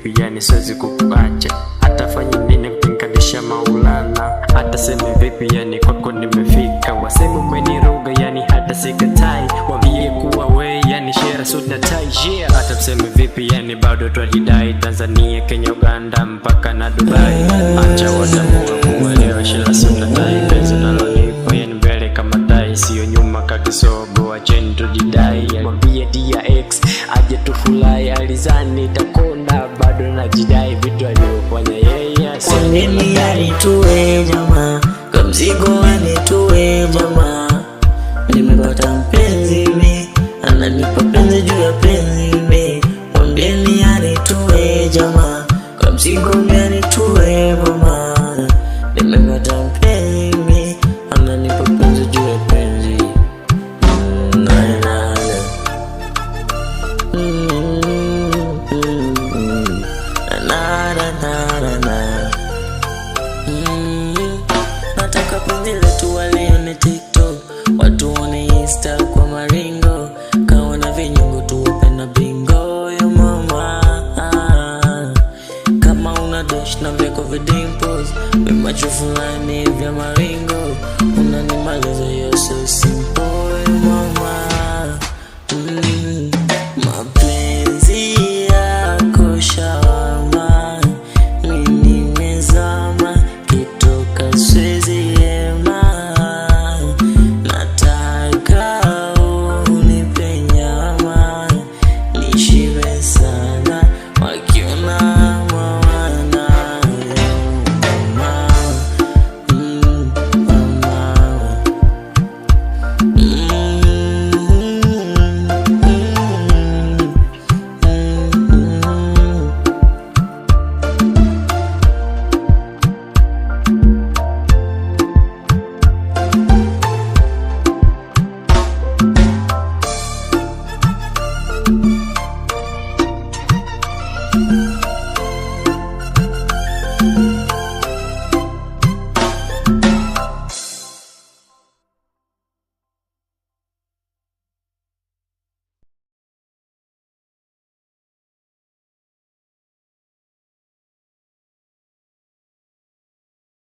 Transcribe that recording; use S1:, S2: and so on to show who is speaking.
S1: vipi yani siwezi kukuacha. Hata fanye nini kutenganisha Maulana. Hata seme vipi yani kwako nimefika. Waseme umeniroga yani hata sikatai. Wambie kuwa we yani shera suda tai yeah. Hata mseme vipi yani bado twajidai. Tanzania, Kenya, Uganda mpaka na Dubai. Acha watamua kuwa leo shera suda tai. Penzi nalonipa yani mbele kama tai. Sio nyuma kakisogo acheni tujidai. Mwambie DX aje tufulai. Alizani takonda bado najidai. Vitu aliofanya yeye
S2: kwa nini anitue jamaa, kwa mzigo anitue jamaa. Nimepata mpenzi mi, ananipa penzi juu ya penzi mi. Mwambieni anitue jamaa, kwa mzigo mi anitue mama. Nimepata mpenzi mi, ananipa penzi juu ya penzi. Nataka penzi letu walione TikTok, watu wane Insta kwa maringo. Kawa na vinyongo tuwape na bingo yo mama. Kama una dash na vyako vidimples, vimacho fulani vya maringo. Unanimaliza yo so simple yo mama. Mapenzi yako shawarma, mimi nimezama kitoka siwezi ema. Nataka unipe nyama, nishibe sana wakiona mwana mama. Mm-hmm.